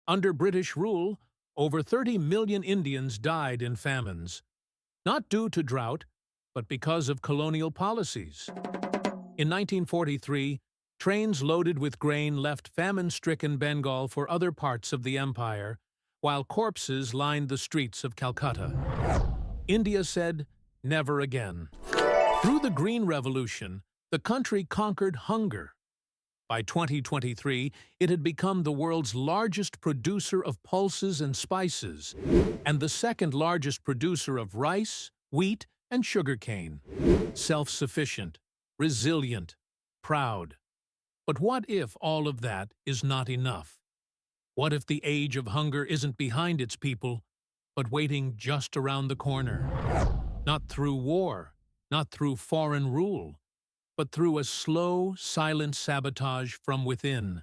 Under British rule, over 30 million Indians died in famines, not due to drought, but because of colonial policies. In 1943, trains loaded with grain left famine-stricken Bengal for other parts of the empire, while corpses lined the streets of Calcutta. India said, "Never again." Through the Green Revolution, the country conquered hunger. By 2023, it had become the world's largest producer of pulses and spices, and the second largest producer of rice, wheat, and sugarcane. Self-sufficient, resilient, proud. But what if all of that is not enough? What if the age of hunger isn't behind its people, but waiting just around the corner? Not through war, not through foreign rule, but through a slow, silent sabotage from within,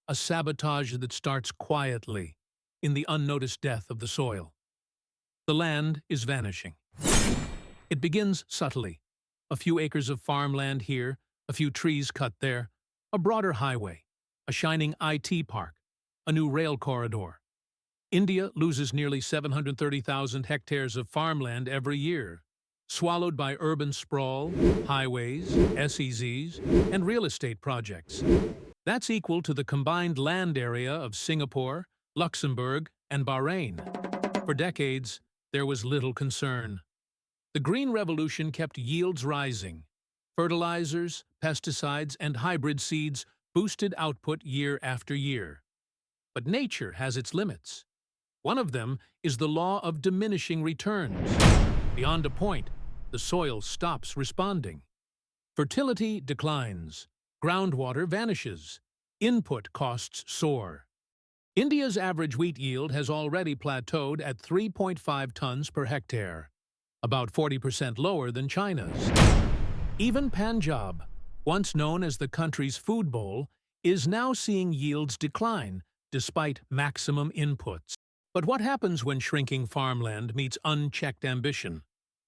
a sabotage that starts quietly, in the unnoticed death of the soil. The land is vanishing. It begins subtly. A few acres of farmland here, a few trees cut there, a broader highway, a shining IT park, a new rail corridor. India loses nearly 730,000 hectares of farmland every year, swallowed by urban sprawl, highways, SEZs, and real estate projects. That's equal to the combined land area of Singapore, Luxembourg, and Bahrain. For decades, there was little concern. The Green Revolution kept yields rising. Fertilizers, pesticides, and hybrid seeds boosted output year after year. But nature has its limits. One of them is the law of diminishing returns. Beyond a point, the soil stops responding. Fertility declines. Groundwater vanishes. Input costs soar. India's average wheat yield has already plateaued at 3.5 tons per hectare, about 40% lower than China's. Even Punjab, once known as the country's food bowl, is now seeing yields decline despite maximum inputs. But what happens when shrinking farmland meets unchecked ambition?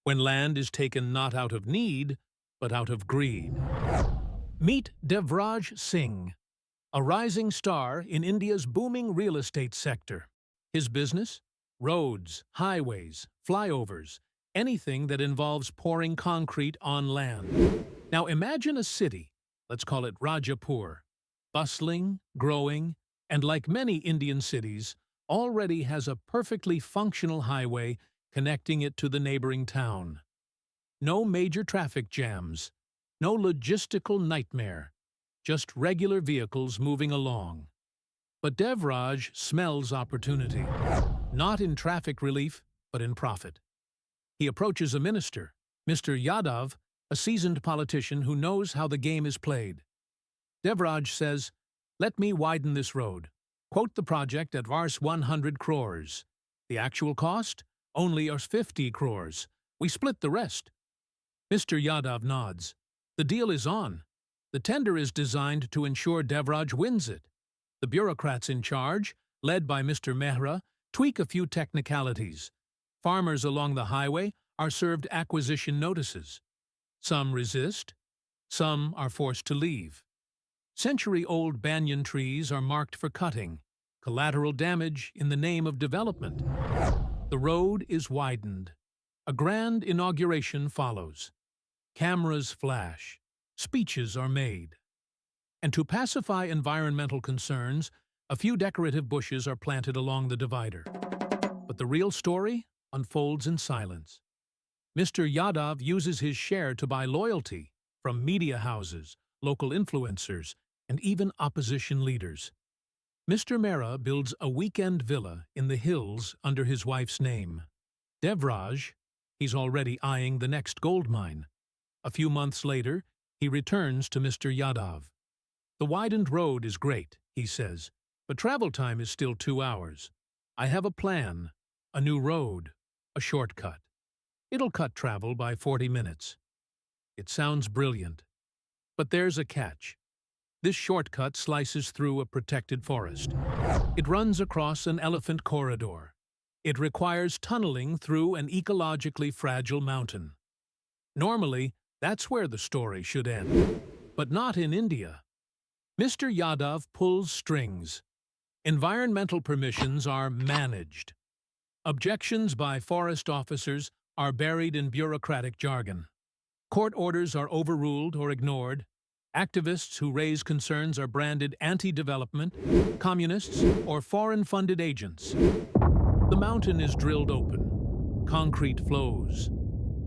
When land is taken not out of need, but out of greed? Meet Devraj Singh, a rising star in India's booming real estate sector. His business? Roads, highways, flyovers, anything that involves pouring concrete on land. Now imagine a city, let's call it Rajapur, bustling, growing, and like many Indian cities, already has a perfectly functional highway connecting it to the neighboring town. No major traffic jams, no logistical nightmare, just regular vehicles moving along. But Devraj smells opportunity, not in traffic relief, but in profit. He approaches a minister, Mr. Yadav, a seasoned politician who knows how the game is played. Devraj says, "Let me widen this road. Quote the project at Vars 100 crores. The actual cost? Only 50 crores. We split the rest." Mr. Yadav nods. The deal is on. The tender is designed to ensure Devraj wins it. The bureaucrats in charge, led by Mr. Mehra, tweak a few technicalities. Farmers along the highway are served acquisition notices. Some resist. Some are forced to leave. Century-old banyan trees are marked for cutting. Collateral damage in the name of development. The road is widened. A grand inauguration follows. Cameras flash. Speeches are made. And to pacify environmental concerns, a few decorative bushes are planted along the divider. But the real story unfolds in silence. Mr. Yadav uses his share to buy loyalty from media houses, local influencers, and even opposition leaders. Mr. Mehra builds a weekend villa in the hills under his wife's name. Devraj, he's already eyeing the next gold mine. A few months later, he returns to Mr. Yadav. "The widened road is great," he says, "but travel time is still 2 hours. I have a plan, a new road, a shortcut. It'll cut travel by 40 minutes. It sounds brilliant. But there's a catch. This shortcut slices through a protected forest. It runs across an elephant corridor. It requires tunneling through an ecologically fragile mountain. Normally, that's where the story should end. But not in India. Mr. Yadav pulls strings. Environmental permissions are managed. Objections by forest officers are buried in bureaucratic jargon. Court orders are overruled or ignored. Activists who raise concerns are branded anti-development, communists, or foreign-funded agents. The mountain is drilled open. Concrete flows.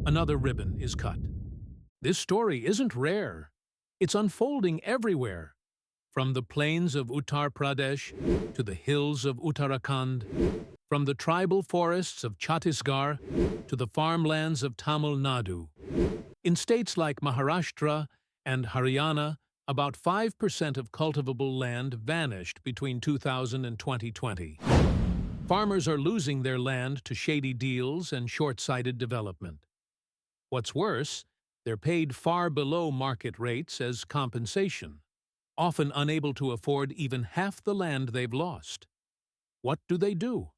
Another ribbon is cut. This story isn't rare. It's unfolding everywhere. From the plains of Uttar Pradesh to the hills of Uttarakhand, from the tribal forests of Chhattisgarh to the farmlands of Tamil Nadu. In states like Maharashtra and Haryana, about 5% of cultivable land vanished between 2000 and 2020. Farmers are losing their land to shady deals and short-sighted development. What's worse, they're paid far below market rates as compensation, often unable to afford even half the land they've lost. What do?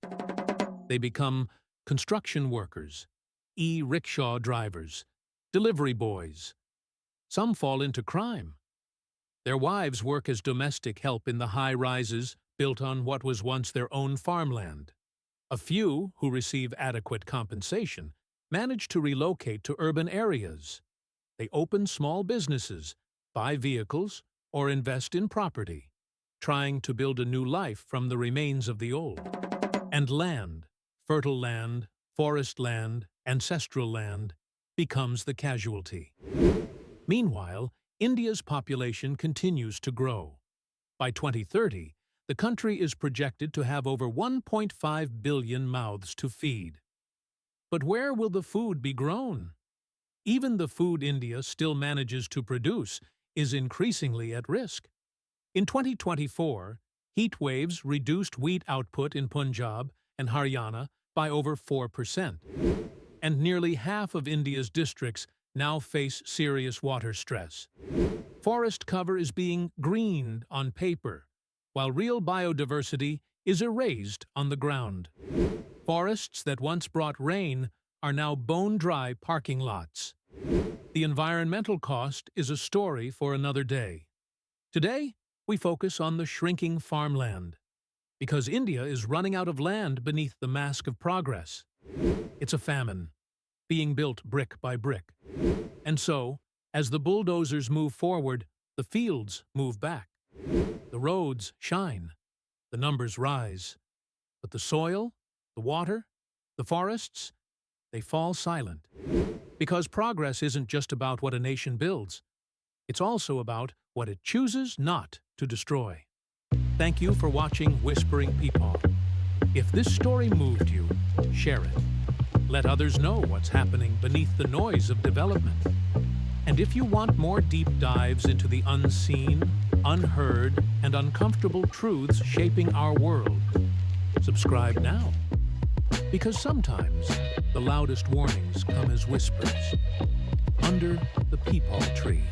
They become construction workers, e-rickshaw drivers, delivery boys. Some fall into crime. Their wives work as domestic help in the high-rises built on what was once their own farmland. A few, who receive adequate compensation, manage to relocate to urban areas. They open small businesses, buy vehicles, or invest in property, trying to build a new life from the remains of the old. And land, fertile land, forest land, ancestral land, becomes the casualty. Meanwhile, India's population continues to grow. By 2030, the country is projected to have over 1.5 billion mouths to feed. But where will the food be grown? Even the food India still manages to produce is increasingly at risk. In 2024, heat waves reduced wheat output in Punjab and Haryana by over 4%, and nearly half of India's districts now face serious water stress. Forest cover is being greened on paper, while real biodiversity is erased on the ground. Forests that once brought rain are now bone-dry parking lots. The environmental cost is a story for another day. Today, we focus on the shrinking farmland, because India is running out of land beneath the mask of progress. It's a famine, being built brick by brick. And so, as the bulldozers move forward, the fields move back. The roads shine, the numbers rise. But the soil, the water, the forests, they fall silent. Because progress isn't just about what a nation builds. It's also about what it chooses not to destroy. Thank you for watching Whispering Peepaw. If this story moved you, share it. Let others know what's happening beneath the noise of development. And if you want more deep dives into the unseen, unheard, and uncomfortable truths shaping our world, subscribe now. Because sometimes the loudest warnings come as whispers under the peepal tree.